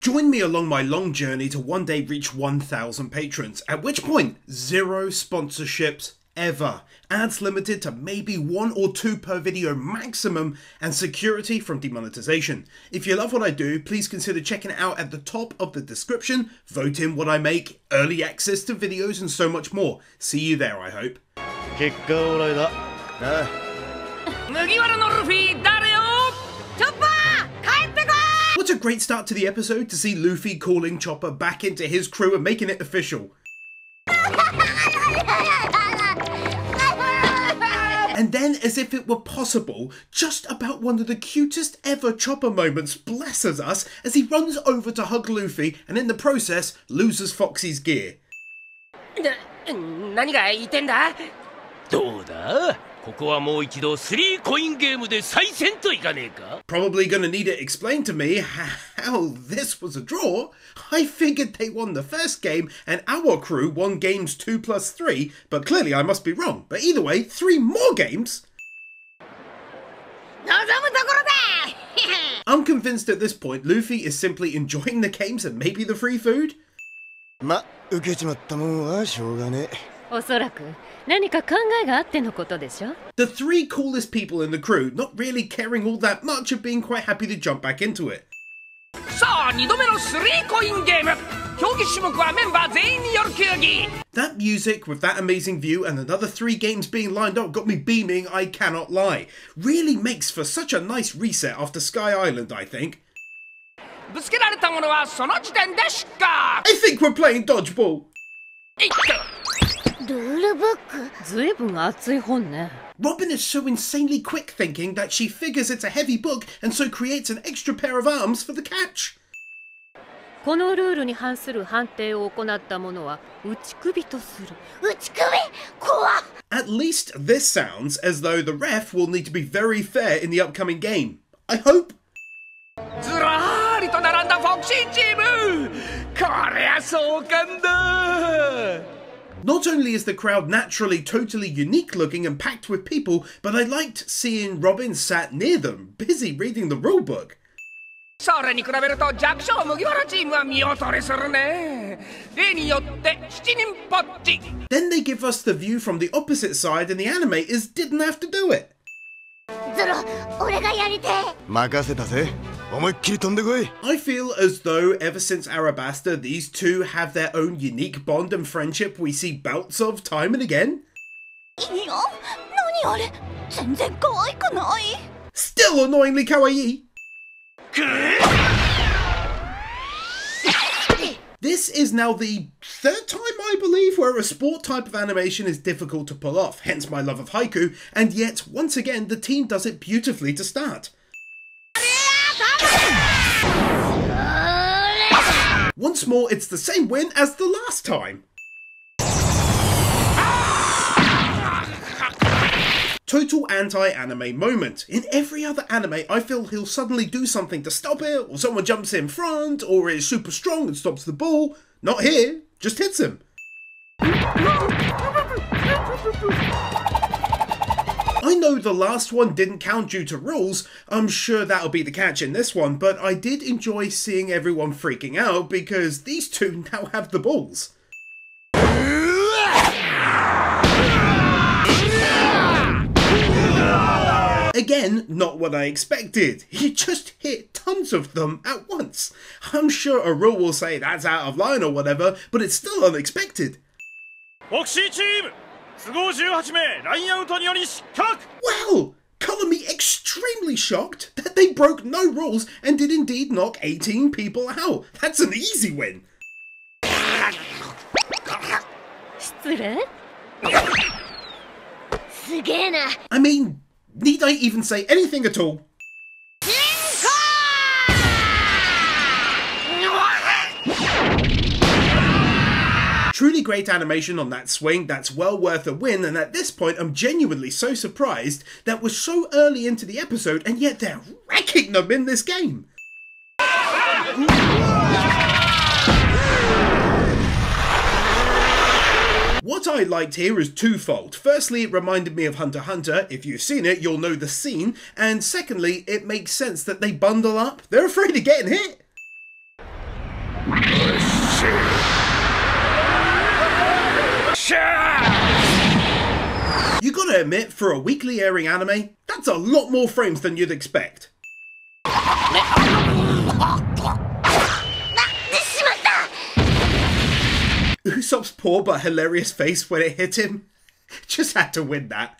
Join me along my long journey to one day reach 1,000 patrons, at which point, 0 sponsorships ever, ads limited to maybe 1 or 2 per video maximum, and security from demonetization. If you love what I do, please consider checking it out at the top of the description, vote in what I make, early access to videos and so much more. See you there, I hope. What a great start to the episode to see Luffy calling Chopper back into his crew and making it official. And then, as if it were possible, just about one of the cutest ever Chopper moments blesses us as he runs over to hug Luffy and in the process loses Foxy's gear. Probably gonna need it explained to me how this was a draw. I figured they won the first game and our crew won games 2 plus 3, but clearly I must be wrong. But either way, 3 more games? I'm convinced at this point Luffy is simply enjoying the games and maybe the free food. The 3 coolest people in the crew not really caring all that much of being quite happy to jump back into it. That music with that amazing view and another 3 games being lined up got me beaming, I cannot lie. Really makes for such a nice reset after Sky Island, I think. I think we're playing dodgeball. Robin is so insanely quick thinking that she figures it's a heavy book and so creates an extra pair of arms for the catch. At least this sounds as though the ref will need to be very fair in the upcoming game. I hope. Not only is the crowd naturally totally unique looking and packed with people, but I liked seeing Robin sat near them, busy reading the rulebook. Then they give us the view from the opposite side and the animators didn't have to do it. I feel as though ever since Arabasta, these two have their own unique bond and friendship we see bouts of time and again. Still annoyingly kawaii. This is now the 3rd time, I believe, where a sport type of animation is difficult to pull off, hence my love of haiku, and yet, once again, the team does it beautifully to start. Once more, it's the same win as the last time. Total anti-anime moment. In every other anime, I feel he'll suddenly do something to stop it, or someone jumps in front, or is super strong and stops the ball. Not here, just hits him. I know the last one didn't count due to rules, I'm sure that'll be the catch in this one, but I did enjoy seeing everyone freaking out because these two now have the balls. Again, not what I expected. He just hit tons of them at once. I'm sure a rule will say that's out of line or whatever, but it's still unexpected. Well, colour me extremely shocked that they broke no rules and did indeed knock 18 people out. That's an easy win. I mean, need I even say anything at all? Truly great animation on that swing, that's well worth a win, and at this point I'm genuinely so surprised that we're so early into the episode and yet they're wrecking them in this game. What I liked here is twofold. Firstly, it reminded me of Hunter x Hunter. If you've seen it, you'll know the scene. And secondly, it makes sense that they bundle up. They're afraid of getting hit. You gotta admit, for a weekly airing anime, that's a lot more frames than you'd expect. Usopp's poor but hilarious face when it hit him. Just had to win that.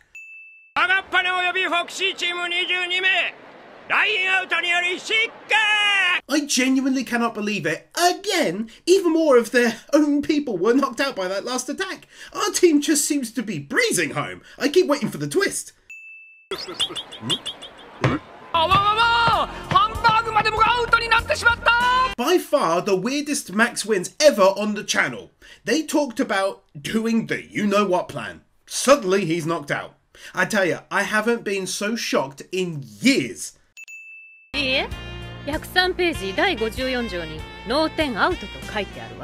I genuinely cannot believe it. Again, even more of their own people were knocked out by that last attack. Our team just seems to be breezing home. I keep waiting for the twist. By far the weirdest max wins ever on the channel. They talked about doing the you-know-what plan. Suddenly he's knocked out. I tell you, I haven't been so shocked in years.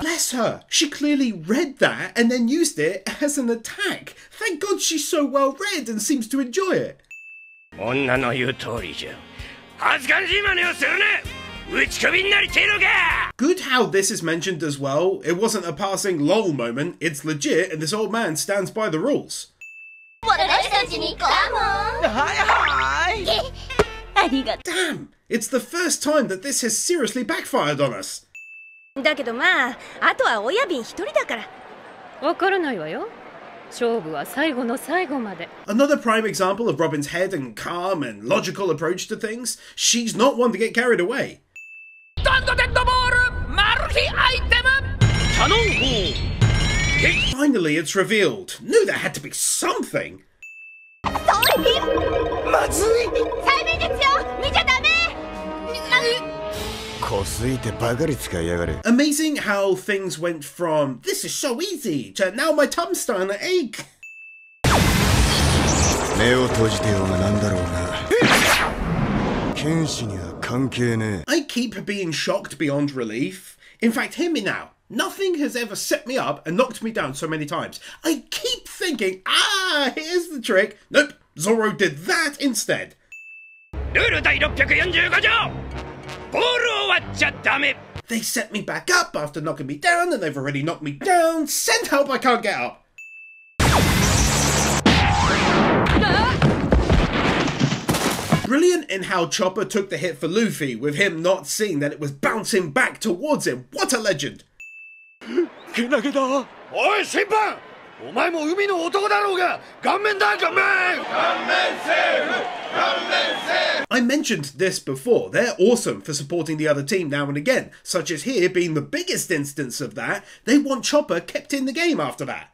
Bless her! She clearly read that and then used it as an attack. Thank God she's so well read and seems to enjoy it. Good how this is mentioned as well. It wasn't a passing lol moment, it's legit and this old man stands by the rules. Damn! It's the first time that this has seriously backfired on us. Another prime example of Robin's head and calm and logical approach to things. She's not one to get carried away. Finally, it's revealed. Knew there had to be something. Amazing how things went from "this is so easy" to "now my tum's starting to ache." I keep being shocked beyond relief. In fact, hear me now. Nothing has ever set me up and knocked me down so many times. I keep thinking, here's the trick. Nope, Zoro did that instead. They set me back up after knocking me down and they've already knocked me down. Send help, I can't get up. Brilliant in how Chopper took the hit for Luffy, with him not seeing that it was bouncing back towards him. What a legend! I mentioned this before, they're awesome for supporting the other team now and again, such as here being the biggest instance of that. They want Chopper kept in the game after that.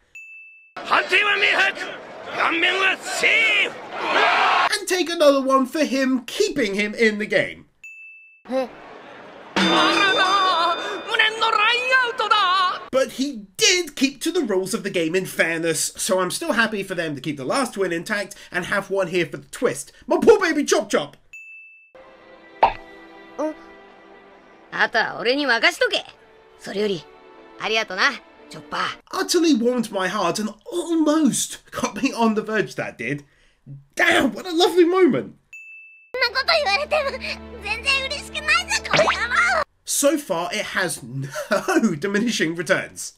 And take another one for him keeping him in the game. But he did keep to the rules of the game in fairness, so I'm still happy for them to keep the last win intact and have one here for the twist. My poor baby Chop Chop! Utterly warmed my heart and almost got me on the verge, that did. Damn, what a lovely moment! So far, it has no diminishing returns.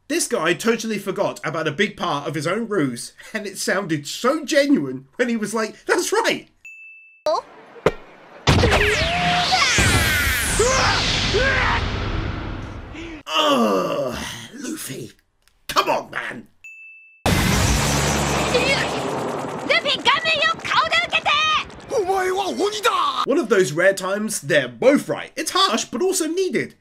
This guy totally forgot about a big part of his own ruse, and it sounded so genuine when he was like, "That's right!" Ugh, Luffy, come on, man! One of those rare times they're both right. It's harsh, but also needed.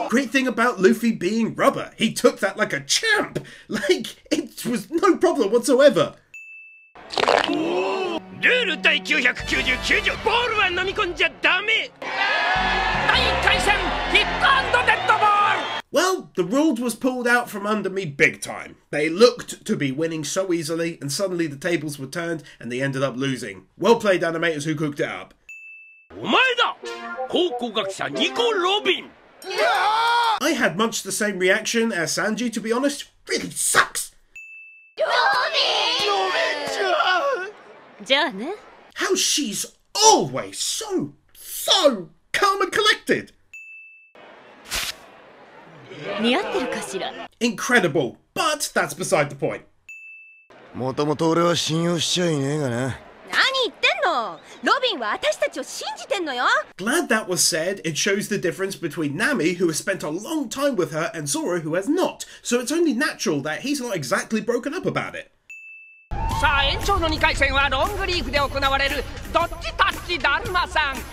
Great thing about Luffy being rubber, he took that like a champ. Like, it was no problem whatsoever. Well, the rule was pulled out from under me big time. They looked to be winning so easily, and suddenly the tables were turned and they ended up losing. Well played, animators who cooked it up. I had much the same reaction as Sanji, to be honest. Really sucks. How she's always so calm and collected. Incredible, but that's beside the point. Glad that was said. It shows the difference between Nami, who has spent a long time with her, and Zoro, who has not. So it's only natural that he's not exactly broken up about it.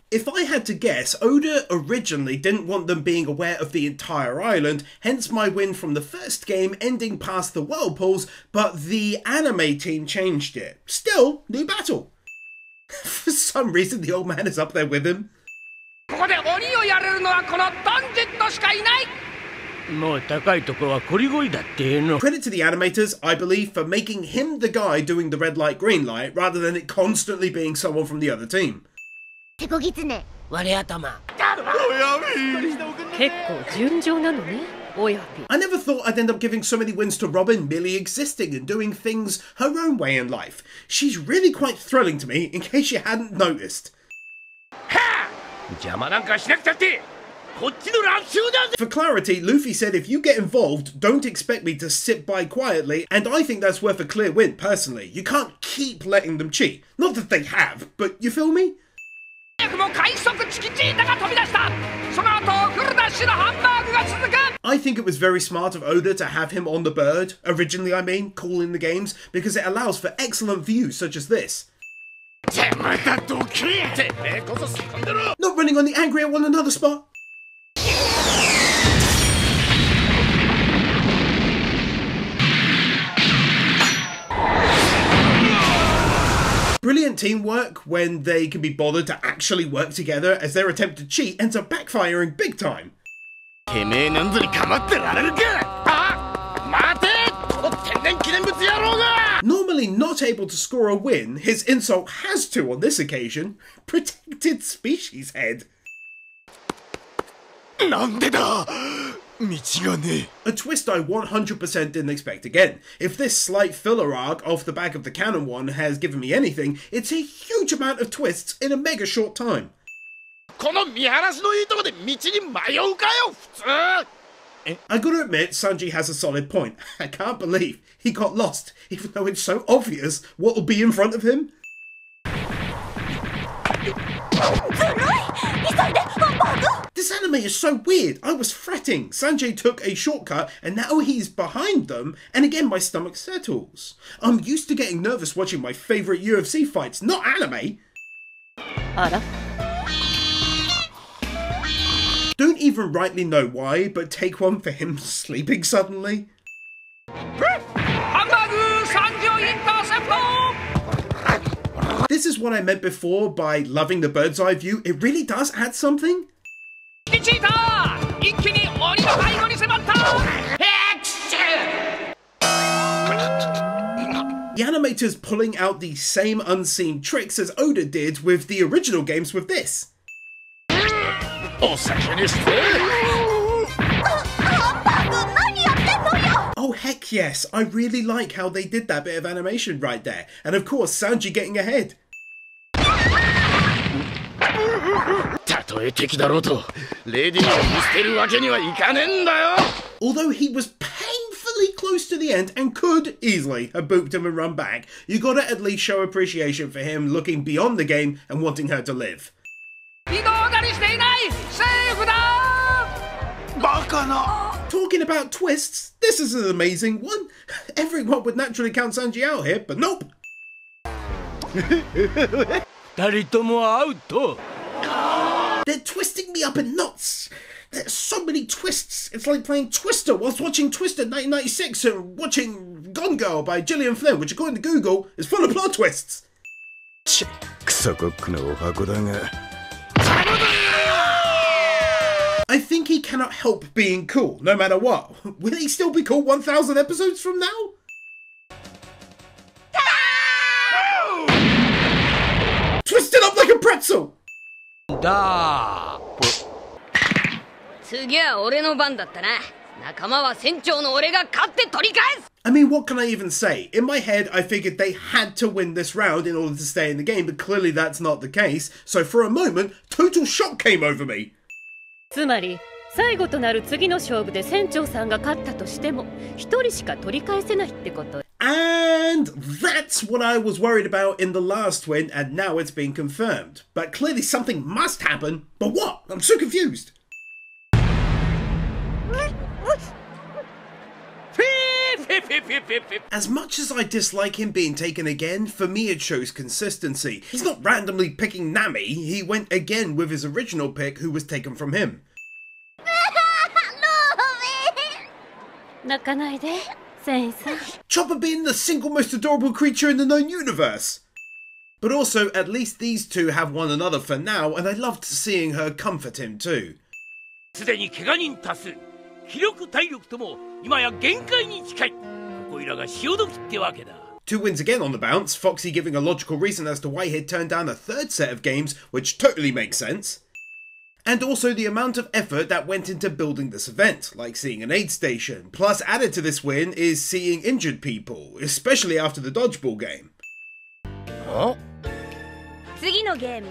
If I had to guess, Oda originally didn't want them being aware of the entire island, hence my win from the first game ending past the whirlpools, but the anime team changed it. Still, new battle. For some reason the old man is up there with him. Credit to the animators, I believe, for making him the guy doing the red light, green light, rather than it constantly being someone from the other team. I never thought I'd end up giving so many wins to Robin merely existing and doing things her own way in life. She's really quite thrilling to me, in case you hadn't noticed. For clarity, Luffy said if you get involved, don't expect me to sit by quietly, and I think that's worth a clear win, personally. You can't keep letting them cheat. Not that they have, but you feel me? I think it was very smart of Oda to have him on the bird, originally I mean, calling the games, because it allows for excellent views such as this. Not running on the angry at one another spot. Brilliant teamwork when they can be bothered to actually work together, as their attempt to cheat ends up backfiring big time. Normally not able to score a win, his insult has to on this occasion. Protected species head. A twist I 100% didn't expect again. If this slight filler arc off the back of the canon one has given me anything, it's a huge amount of twists in a mega short time. I gotta admit, Sanji has a solid point. I can't believe he got lost, even though it's so obvious what will be in front of him. This anime is so weird. I was fretting. Sanjay took a shortcut and now he's behind them, and again my stomach settles. I'm used to getting nervous watching my favourite UFC fights, not anime. Don't even rightly know why, but take one for him sleeping suddenly. This is what I meant before by loving the bird's eye view. It really does add something. The animators pulling out the same unseen tricks as Oda did with the original games with this. Oh heck yes, I really like how they did that bit of animation right there. And of course, Sanji getting ahead. Although he was painfully close to the end and could easily have booped him and run back, you gotta at least show appreciation for him looking beyond the game and wanting her to live. Talking about twists, this is an amazing one. Everyone would naturally count Sanji out here, but nope. They're twisting me up in knots. There's so many twists. It's like playing Twister whilst watching Twister 1996 and watching Gone Girl by Gillian Flynn, which according to Google is full of plot twists. I think he cannot help being cool, no matter what. Will he still be cool 1,000 episodes from now? Twisted up like a pretzel! 次は俺の番だったな。仲間は船長の俺が勝って取り返す。 I mean, what can I even say? In my head, I figured they had to win this round in order to stay in the game, but clearly that's not the case. So for a moment, total shock came over me. つまり最後となる次の勝負で船長さんが勝ったとしても一人しか取り返せないってこと。 And that's what I was worried about in the last win, and now it's been confirmed. But clearly something must happen. But what? I'm so confused. As much as I dislike him being taken again, for me it shows consistency. He's not randomly picking Nami, he went again with his original pick who was taken from him. 泣かないで、船員さん。 Chopper being the single most adorable creature in the known universe. But also, at least these two have one another for now, and I loved seeing her comfort him too. すでに怪我人多数、気力体力とも今や限界に近い。ここいらが潮時ってわけだ。 Two wins again on the bounce, Foxy giving a logical reason as to why he'd turned down a third set of games, which totally makes sense. And also the amount of effort that went into building this event, like seeing an aid station. Plus added to this win is seeing injured people, especially after the dodgeball game. 次のゲーム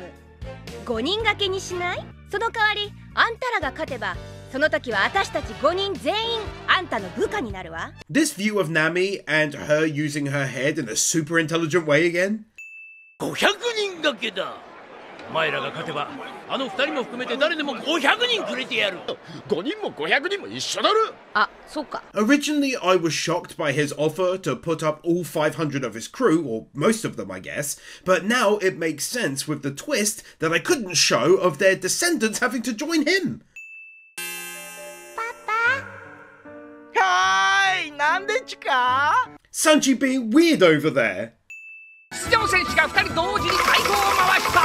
5人掛けにしない？その代わりあんたらが勝てばその時は私たち5人全員あんたの部下になるわ。 This view of Nami and her using her head in a super intelligent way again. 500人掛けだ。お前らが勝てばあの2人も含めて誰でも500人くれてやる。5人も500人も一緒だろ。あ、そうか。 Originally, I was shocked by his offer to put up all 500 of his crew, or most of them I guess, but now it makes sense with the twist that I couldn't show of their descendants having to join him. はーい、なんでちか？ Sanji being weird over there. 出場選手が2人同時に太鼓を回した。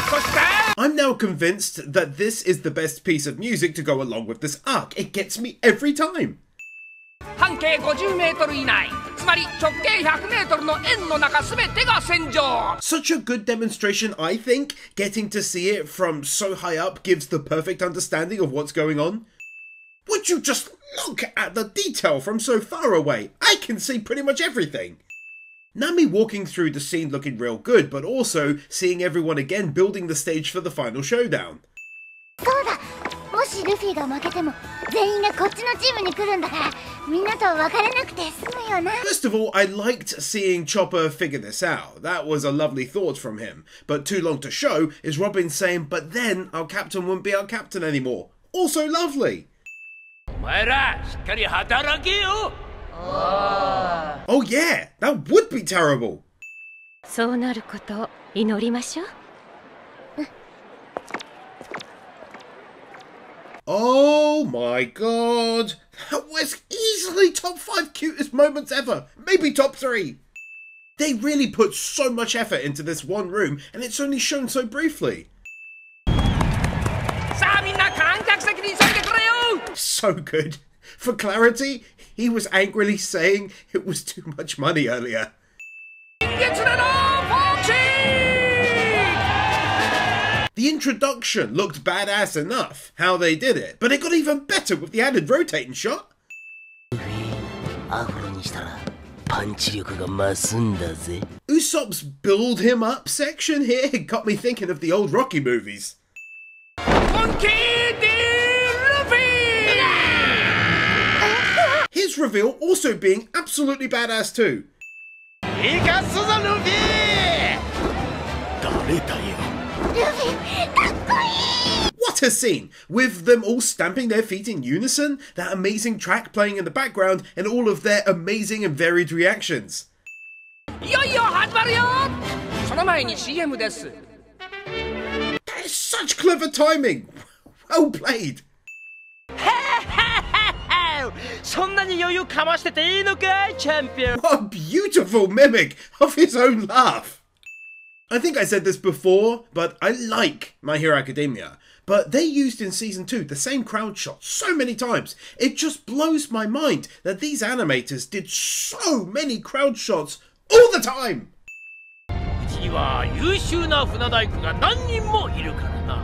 そして I'm now convinced that this is the best piece of music to go along with this arc. It gets me every time. 半径50メートル以内、つまり直径100メートルの円の中すべてが戦場。 Such a good demonstration, I think. Getting to see it from so high up gives the perfect understanding of what's going on. Would you just look at the detail from so far away? I can see pretty much everything. Nami walking through the scene looking real good, but also seeing everyone again building the stage for the final showdown. そうだ。もしルフィが負けても全員がこっちのチームに来るんだからみんなと別れなくて済むよな。 First of all, I liked seeing Chopper figure this out. That was a lovely thought from him. But too long to show is Robin saying, but then our captain wouldn't be our captain anymore. Also lovely. お前らしっかり働けよ。 Oh yeah, that would be terrible. そうなることを祈りましょう。 Oh my god. That was easily top 5 cutest moments ever. Maybe top 3. They really put so much effort into this one room and it's only shown so briefly. さあみんな観客席に急いでくれよ。 So good. For clarity, he was angrily saying it was too much money earlier. 月でのフォーチー。 The introduction looked badass enough, how they did it, but it got even better with the added rotating shot. アフロにしたらパンチ力が増すんだぜ。 Usopp's build him up section here got me thinking of the old Rocky movies. モンキー D. Luffy! His reveal also being absolutely badass too. いかすぞルフィ！誰だよ。 ルフィかっこいい。 What a scene! With them all stamping their feet in unison, that amazing track playing in the background, and all of their amazing and varied reactions. いよいよ始まるよ。その前に CM です。 That is such clever timing! Well played! そんなに余裕かましてていいのかい、チャンピオン。 What a beautiful mimic of his own laugh! I think I said this before, but I like My Hero Academia. But they used in Season 2 the same crowd shot so many times. It just blows my mind that these animators did so many crowd shots all the time! うちには優秀な船大工が何人もいるからな。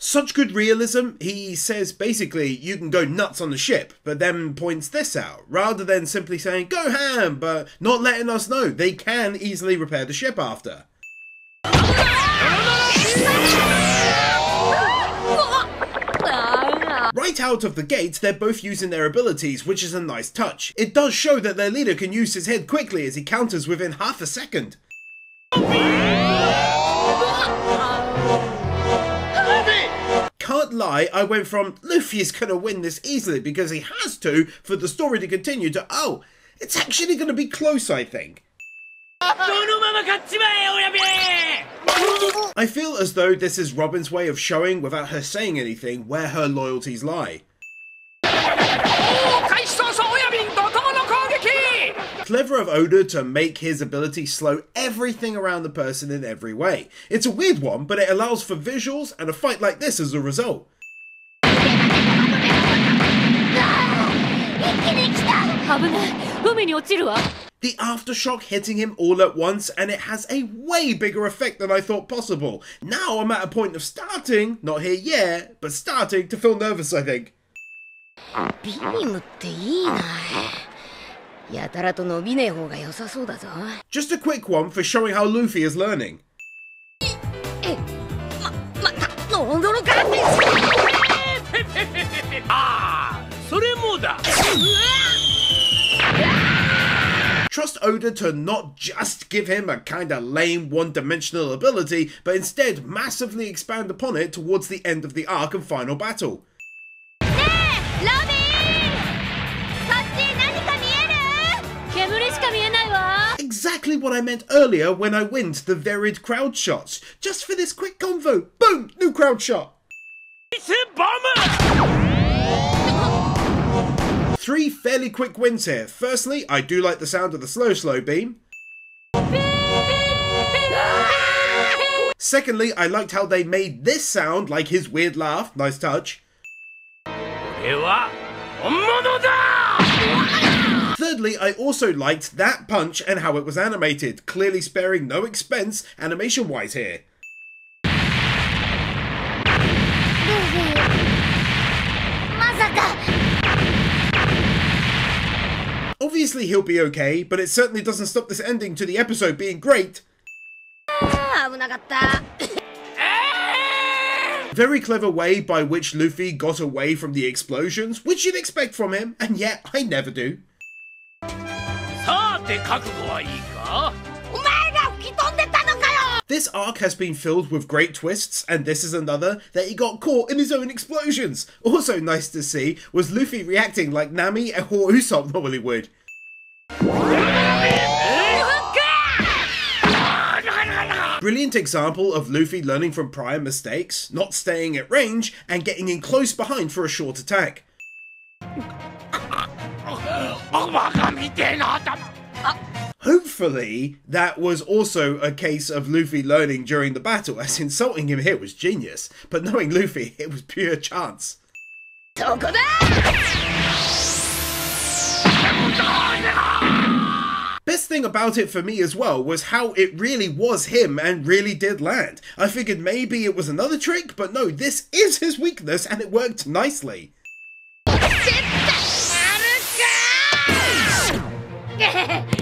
Such good realism, he says basically you can go nuts on the ship, but then points this out, rather than simply saying go ham, but not letting us know they can easily repair the ship after. Right out of the gate, they're both using their abilities, which is a nice touch. It does show that their leader can use his head quickly as he counters within half a second. Can't lie, I went from Luffy is gonna win this easily because he has to for the story to continue to oh, it's actually gonna be close, I think. I feel as though this is Robin's way of showing, without her saying anything, where her loyalties lie. Clever of Oda to make his ability slow everything around the person in every way. It's a weird one, but it allows for visuals and a fight like this as a result. The aftershock hitting him all at once, and it has a way bigger effect than I thought possible. Now I'm at a point of starting, not here yet, but starting to feel nervous, I think. Just a quick one for showing how Luffy is learning. Trust Oda to not just give him a kinda lame one-dimensional ability, but instead massively expand upon it towards the end of the arc and final battle. Exactly what I meant earlier when I went the varied crowd shots. Just for this quick convo, boom, new crowd shot. Three fairly quick wins here. Firstly, I do like the sound of the slow beam. Secondly, I liked how they made this sound like his weird laugh. Nice touch. Thirdly, I also liked that punch and how it was animated, clearly sparing no expense animation-wise here. Obviously he'll be okay, but it certainly doesn't stop this ending to the episode being great. Very clever way by which Luffy got away from the explosions, which you'd expect from him, and yet I never do. This arc has been filled with great twists, and this is another that he got caught in his own explosions. Also nice to see was Luffy reacting like Nami or Usopp normally would. Brilliant example of Luffy learning from prior mistakes, not staying at range, and getting in close behind for a short attack. Hopefully, that was also a case of Luffy learning during the battle, as insulting him here was genius, but knowing Luffy, it was pure chance. Best thing about it for me as well was how it really was him and really did land. I figured maybe it was another trick, but no, this is his weakness and it worked nicely.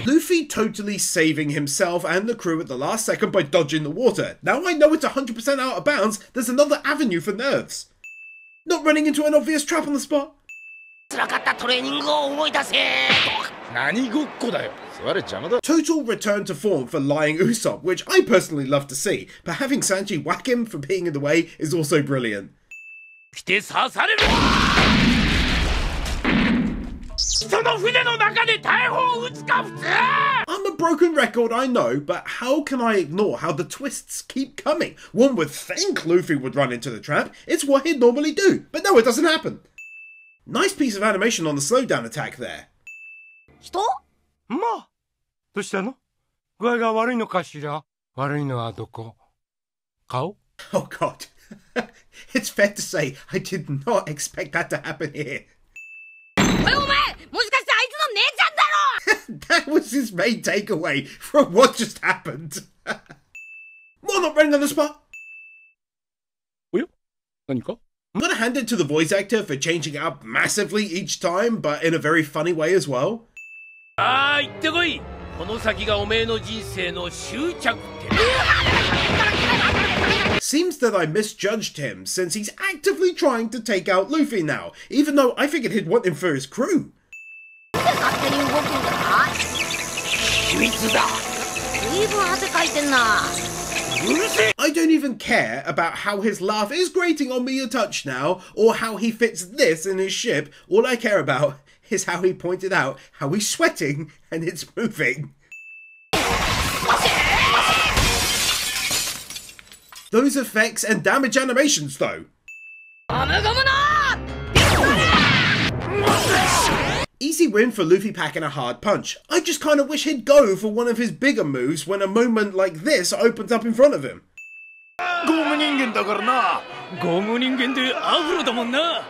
Luffy totally saving himself and the crew at the last second by dodging the water. Now I know it's 100% out of bounds, there's another avenue for nerves. Not running into an obvious trap on the spot. Total return to form for lying Usopp, which I personally love to see, but having Sanji whack him for being in the way is also brilliant. I'm a broken record, I know, but how can I ignore how the twists keep coming? One would think Luffy would run into the trap, it's what he'd normally do, but no, it doesn't happen. Nice piece of animation on the slowdown attack there. Oh god. It's fair to say, I did not expect that to happen here. That was his main takeaway from what just happened. More not running on the spot. 何か I'm gonna hand it to the voice actor for changing it up massively each time, but in a very funny way as well. あー行ってこい。この先がおめえの人生の終着点。Seems that I misjudged him, since he's actively trying to take out Luffy now, even though I figured he'd want him for his crew. 勝手に動くんだな。秘密だ。随分汗かいてんな。 I don't even care about how his laugh is grating on me a touch now, or how he fits this in his ship. All I care about is how he pointed out how he's sweating and it's moving. Those effects and damage animations though. Easy win for Luffy packing a hard punch. I just kinda wish he'd go for one of his bigger moves when a moment like this opens up in front of him. ゴム人間だからな。ゴム人間でアフロだもんな。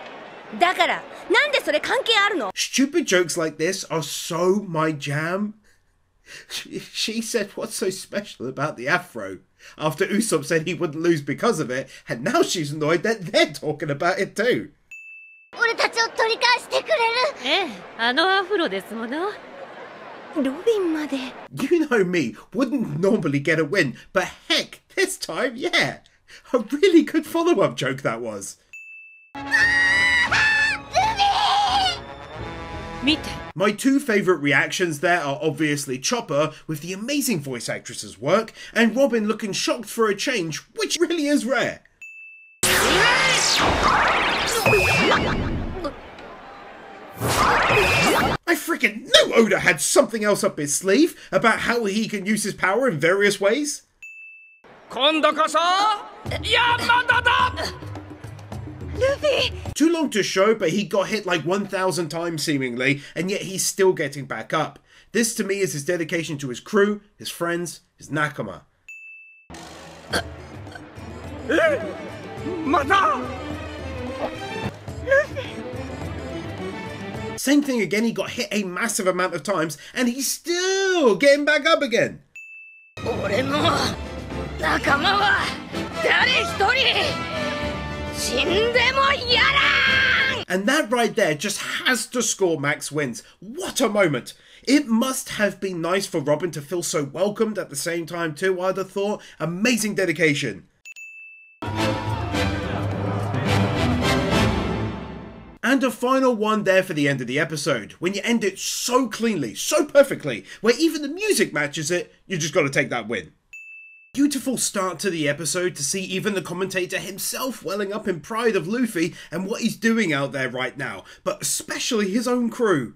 だからなんでそれ関係あるの？ Stupid jokes like this are so my jam. She said what's so special about the afro after Usopp said he wouldn't lose because of it, and now she's annoyed that they're talking about it too. 俺たちを取り返してくれる。ええ、あのアフロですもの。ロビンまで。 You know me, wouldn't normally get a win, but heck, this time, yeah. A really good follow-up joke that was. 見て。 My two favourite reactions there are obviously Chopper with the amazing voice actress's work, and Robin looking shocked for a change, which really is rare. I freaking knew Oda had something else up his sleeve about how he can use his power in various ways. 今度こそ山田だ。 Too long to show, but he got hit like 1,000 times seemingly, and yet he's still getting back up. This to me is his dedication to his crew, his friends, his nakama. また。 Same thing again, he got hit a massive amount of times, and he's still getting back up again. 俺の仲間は誰一人死んでもやらん。 And that right there just has to score max wins. What a moment. It must have been nice for Robin to feel so welcomed at the same time too, I'd have thought. Amazing dedication. And a final one there for the end of the episode, when you end it so cleanly, so perfectly, where even the music matches it, you just gotta take that win. Beautiful start to the episode to see even the commentator himself welling up in pride of Luffy and what he's doing out there right now, but especially his own crew.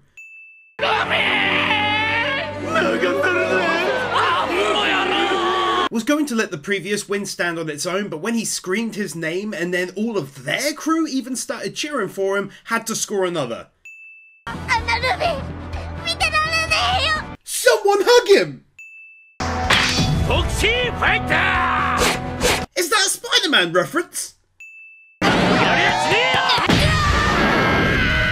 Was going to let the previous win stand on its own, but when he screamed his name and then all of their crew even started cheering for him, had to score another. あんなルビー見てられねえよ。 Someone hug him! フォクシーファイター。 Is that a Spider-Man reference? やりやしねえよ。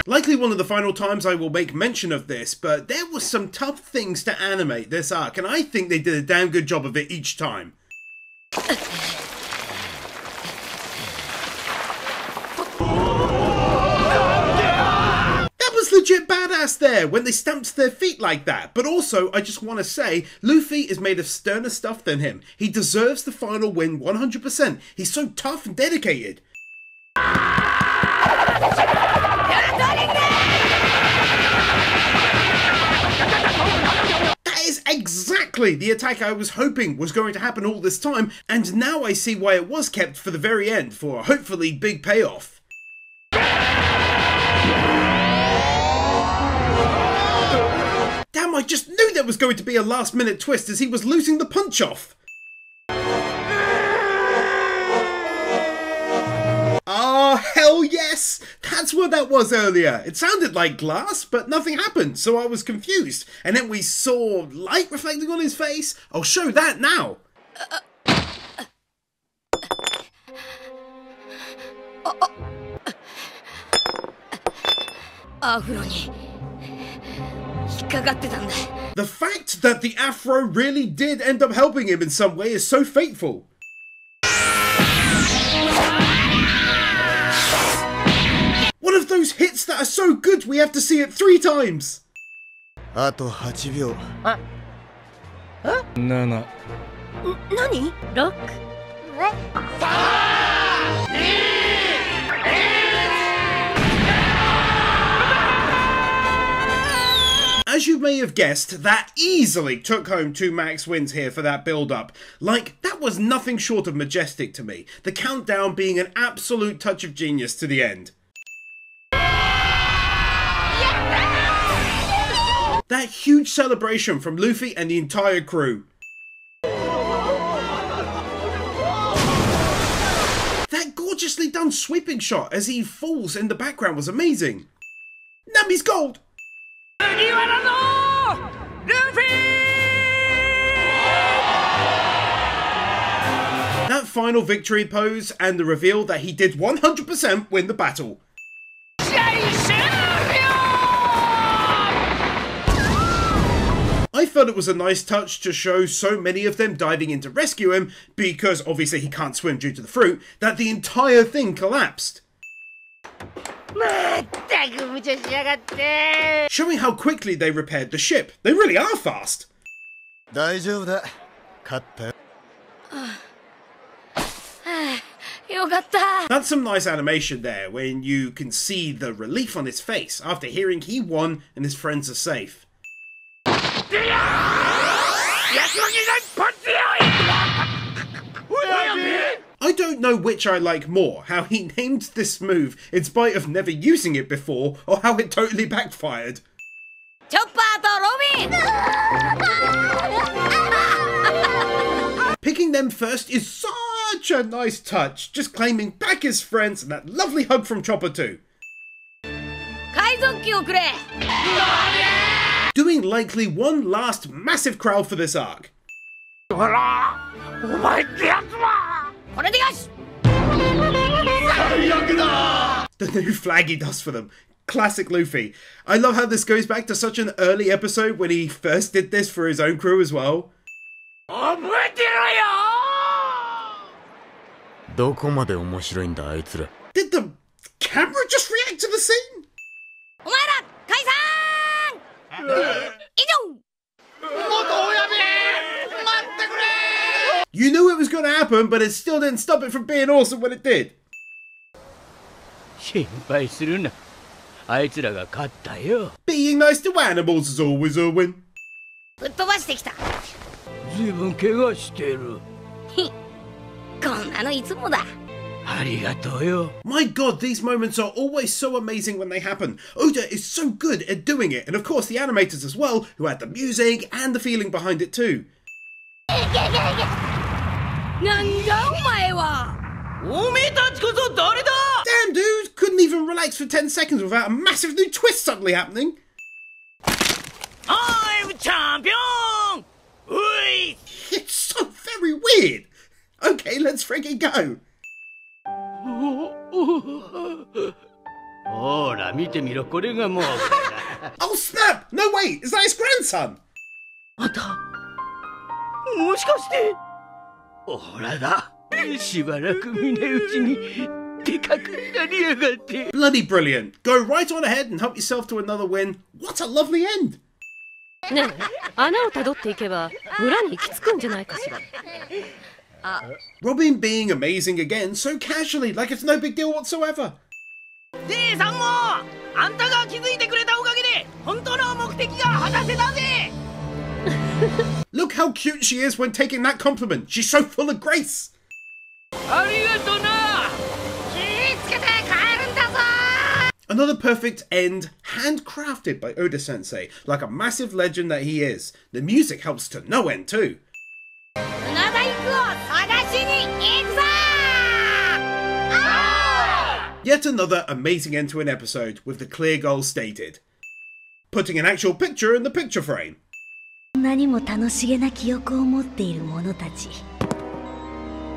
Likely one of the final times I will make mention of this, but there was some tough things to animate this arc, and I think they did a damn good job of it each time. That was legit badass there, when they stamped their feet like that, but also, I just want to say, Luffy is made of sterner stuff than him. He deserves the final win 100%. He's so tough and dedicated. That is exactly the attack I was hoping was going to happen all this time, and now I see why it was kept for the very end, for a hopefully big payoff. Damn, I just knew there was going to be a last minute twist as he was losing the punch off. Oh, hell yes! That's what that was earlier. It sounded like glass, but nothing happened, so I was confused. And then we saw light reflecting on his face. I'll show that now. アフロに引っかかってたんだ。 The fact that the afro really did end up helping him in some way is so fateful. those hits that are so good we have to see it 3 times. あと8秒。7。何？ロック。As you may have guessed, that easily took home 2 max wins here for that build-up. Like, that was nothing short of majestic to me, the countdown being an absolute touch of genius to the end. That huge celebration from Luffy and the entire crew. That gorgeously done sweeping shot as he falls in the background was amazing. Nami's gold! That final victory pose and the reveal that he did 100% win the battle. I felt it was a nice touch to show so many of them diving in to rescue him, because obviously he can't swim due to the fruit, that the entire thing collapsed. Showing how quickly they repaired the ship. They really are fast. 大丈夫だ。勝ったよ。よかった。 That's some nice animation there when you can see the relief on his face after hearing he won and his friends are safe. I don't know which I like more, how he named this move in spite of never using it before, or how it totally backfired. チョッパーとロビン Picking them first is such a nice touch, just claiming back his friends and that lovely hug from Chopper too. 海賊機をくれ Doing likely one last massive crowd for this arc. これでよし The new flag he does for them. Classic Luffy. I love how this goes back to such an early episode when he first did this for his own crew as well. 覚えてろよどこまで面白いんだあいつら。 Did the camera just react to the scene? お前ら解散以上 You knew it was going to happen, but it still didn't stop it from being awesome when it did. 心配するな。あいつらが勝ったよ。 Being nice to animals is always a win. ぶっ飛ばしてきたずいぶん怪我してる。こんなのいつもだありがとうよ。 My god, these moments are always so amazing when they happen. Oda is so good at doing it, and of course the animators as well, who had the music and the feeling behind it too. なんだお前はおめえたちこそ誰だ Damn dude, couldn't even relax for 10 seconds without a massive new twist suddenly happening. I'm champion! Ui! It's so very weird. Okay, let's freaking go. ほら見てみろ、これがもう Oh snap! No wait, is that his grandson? あんたもしかしてほらだしばらく見ないうちにでかくなりやがって Bloody brilliant. Go right on ahead and help yourself to another win. What a lovely end. ねえ、穴をたどっていけば村に行き着くんじゃないかしら。Robin being amazing again so casually, like it's no big deal whatsoever. でさんもあんたが気づいてくれたおかげで本当の目的が果たせたぜ Look how cute she is when taking that compliment. She's so full of grace. ありがとな 気つけて帰るんだぞ Another perfect end, handcrafted by Oda Sensei, like a massive legend that he is. The music helps to no end too. 船大工を探しに行くぞ Yet another amazing end to an episode with the clear goal stated. Putting an actual picture in the picture frame. 何も楽しげな記憶を持っている者たち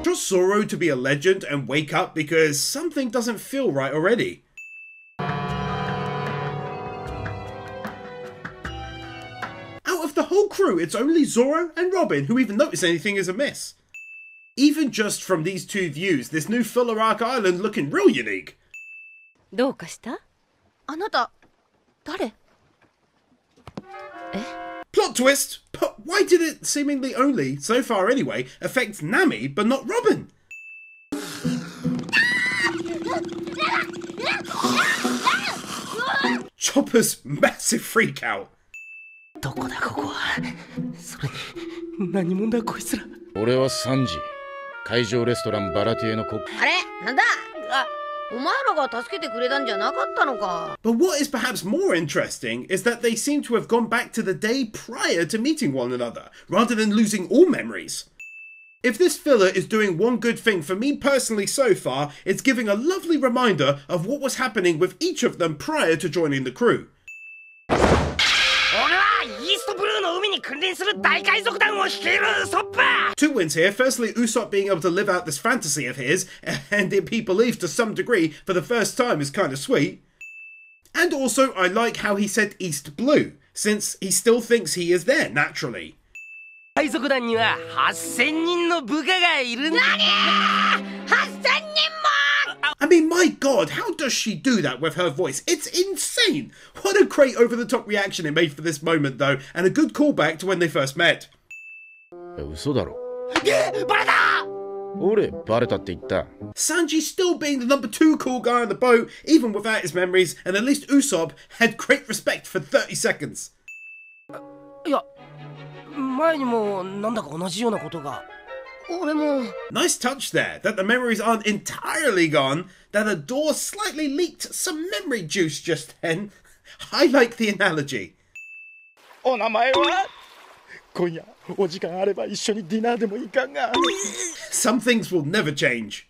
Trust Zoro to be a legend and wake up because something doesn't feel right already. Out of the whole crew, it's only Zoro and Robin who even notice anything is amiss. Even just from these two views, this new Filler Arc Island looking real unique. どうかした？あなた誰？ Plot twist! But why did it seemingly only, so far anyway, affect Nami but not Robin? Chopper's massive freakout. どこだここは。それに何者だこいつら。俺はサンジ。海上レストランバラティエのコック。あれなんだお前らが助けてくれたんじゃなかったのか。 But what is perhaps more interesting is that they seem to have gone back to the day prior to meeting one another, rather than losing all memories. If this filler is doing one good thing for me personally so far, it's giving a lovely reminder of what was happening with each of them prior to joining the crew. 俺はイーストブルーの海に君臨する大海賊団を率いるウソップ。 Two wins here. Firstly, Usopp being able to live out this fantasy of his, and it be believed to some degree for the first time is kind of sweet. And also, I like how he said East Blue, since he still thinks he is there naturally. 海賊団には8000人の部下がいるんだ。何 !8000 人も I mean, my god, how does she do that with her voice? It's insane! What a great over-the-top reaction it made for this moment, though, and a good callback to when they first met. 嘘だろ。バレた。俺バレたって言った。 Sanji still being the number 2 cool guy on the boat, even without his memories, and at least Usopp had great respect for 30 seconds. いや、前にもなんだか同じようなことが。俺も。 Nice touch there, that the memories aren't entirely gone, that a door slightly leaked some memory juice just then. I like the analogy. お名前は今夜お時間あれば一緒にディナーでもいかが。 Some things will never change.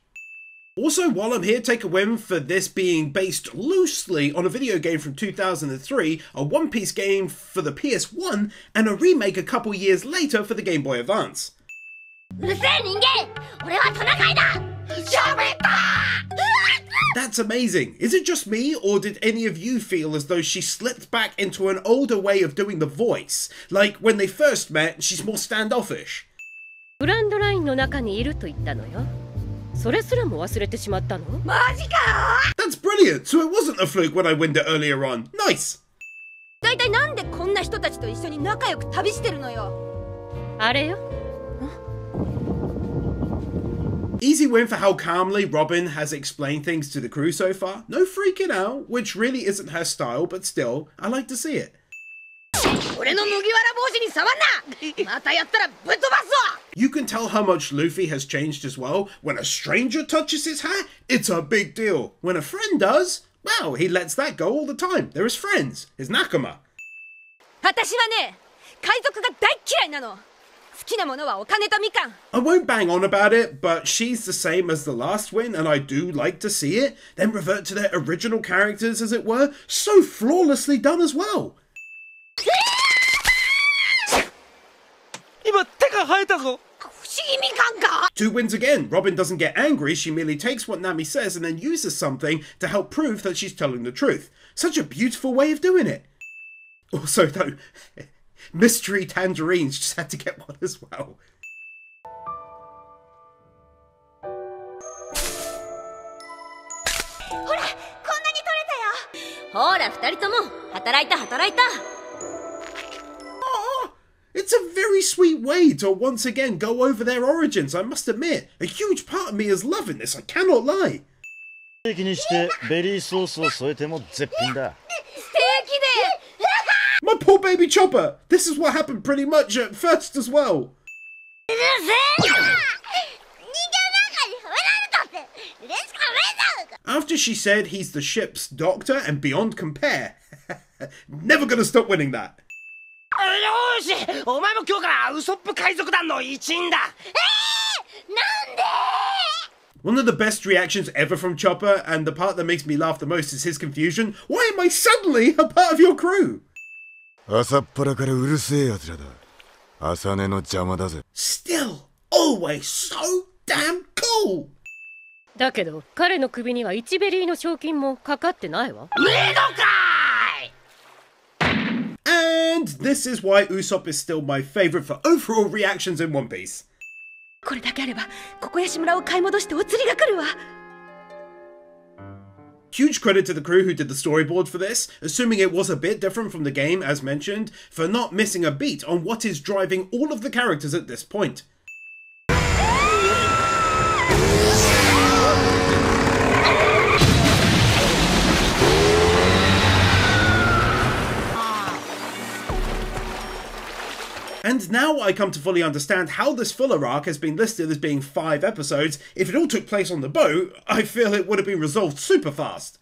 Also, while I'm here, take a win for this being based loosely on a video game from 2003, a One Piece game for the PS1, and a remake a couple years later for the Game Boy Advance. うるせえ人間俺はトナカイだ喋った That's amazing. Is it just me, or did any of you feel as though she slipped back into an older way of doing the voice? Like, when they first met, she's more standoffish. グランドラインの中にいると言ったのよ。それすらも忘れてしまったの？マジか That's brilliant! So it wasn't a fluke when I winned it earlier on. Nice! だいたいなんでこんな人たちと一緒に仲良く旅してるのよ。あれよ。 Easy win for how calmly Robin has explained things to the crew so far. No freaking out, which really isn't her style, but still, I like to see it. 俺の麦わら帽子に触んなまたやったらぶっ飛ばすぞ You can tell how much Luffy has changed as well. When a stranger touches his hat, it's a big deal. When a friend does, well, he lets that go all the time. They're his friends, his nakama. 私はね、海賊が大嫌いなの。好きなものはお金とみかん。 I won't bang on about it, but she's the same as the last win, and I do like to see it. Then revert to their original characters, as it were. So flawlessly done as well. 今手が生えたぞ。不思議みかんか Two wins again. Robin doesn't get angry, she merely takes what Nami says and then uses something to help prove that she's telling the truth. Such a beautiful way of doing it. Also, though, mystery tangerines just had to get one as well. ほら、こんなに取れたよ。ほら二人とも働いた働いた It's a very sweet way to once again go over their origins, I must admit. A huge part of me is loving this, I cannot lie. ステーキにしてベリーソースを添えても絶品だ。ステーキで My poor baby Chopper! This is what happened pretty much at first as well. うるせえな人間なんかに褒められたって嬉しかねえだ After she said he's the ship's doctor and beyond compare. Never gonna stop winning that. よし、お前も今日からウソップ海賊団の一員だ。なんで One of the best reactions ever from Chopper, and the part that makes me laugh the most is his confusion. Why am I suddenly a part of your crew? 朝っぱらからうるせえやつらだ。朝寝の邪魔だぜ。Still, always so damn cool! だけど彼の首には1ベリーの賞金もかかってないわ。ねえのかい And this is why Usopp is still my favourite for overall reactions in One Piece. これだけあれば、ここやし村を買い戻してお釣りが来るわ。Huge credit to the crew who did the storyboard for this, assuming it was a bit different from the game as mentioned, for not missing a beat on what is driving all of the characters at this point. And now I come to fully understand how this filler arc has been listed as being 5 episodes. If it all took place on the boat, I feel it would have been resolved super fast.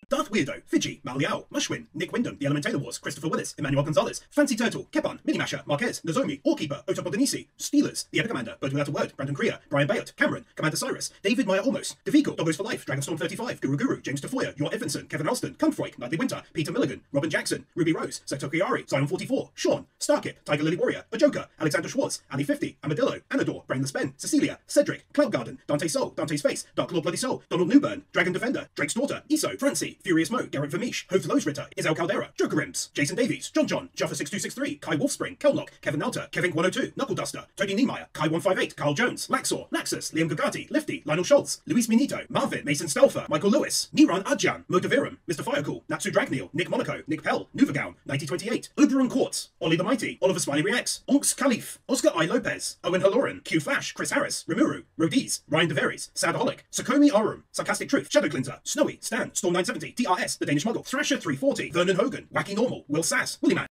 Darth Weirdo, Fiji, Maliao, Mushwin, Nick Wyndham, The Elementator Wars, Christopher Willis, Emmanuel Gonzalez, Fancy Turtle, Kepan, Minimasher, Marquez, Nozomi, Allkeeper, Otopodenisi, Steelers, The Epic Commander, Bird Without a Word, Brandon Crea, Brian Bayot, Cameron, Commander Cyrus, David Meyer Olmos, Deviko, Doggos for Life, Dragonstorm 35, Guru, James Tafoya, Yor Edvinson, Kevin Alston, Cumfroy, Nightly Winter, Peter Milligan, Robin Jackson, Ruby Rose, Satoki Ari, Zion 44, Sean, Starkip, Tiger Lily Warrior, Ajoka, Alexander Schwartz, Ali 50, Amadillo, Anador, Brainless Ben, Cecilia, Cedric, Cloud Garden, Dante Soul, Dante's Face, Dark Lord Bloody Soul, Donald Newburn, Dragon Defender, Drake's Daughter, Iso, Francie, Furious Mo, Garrett Vermeesh, Hoth Losritter, Isel Caldera, Joker Rims, Jason Davies, John, Jaffa 6263, Kai Wolfspring, Kelnock, Kevin Nalter, Kevin 102, Knuckle Duster, Tony Niemeyer, Kai 158, Carl Jones, Laxor, Laxus, Liam Gugati, Lifty, Lionel Schultz, Luis Minito, Marvin, Mason Stelfer, Michael Lewis, Niran Adjan, Motaviram, Mr. Firecool, Natsu Dragneel, Nick Monaco, Nick Pell, Nuvagown, 9028, Oberon Quartz, Ollie the Mighty, Oliver Smiley Reacts, Onks Khalif, Oscar I. Lopez, Owen Haloran, Q Flash, Chris Harris, Rimuru, Rodiz, Ryan DeVeries, Sadaholic, Sakomi Arum, Sarcastic Truth, Shadow Cleanser, Snowy, Stan, Storm 970, TRS, The Danish Muggle, Thrasher 340, Vernon Hogan, Wacky Normal, Will Sass, Willie Man.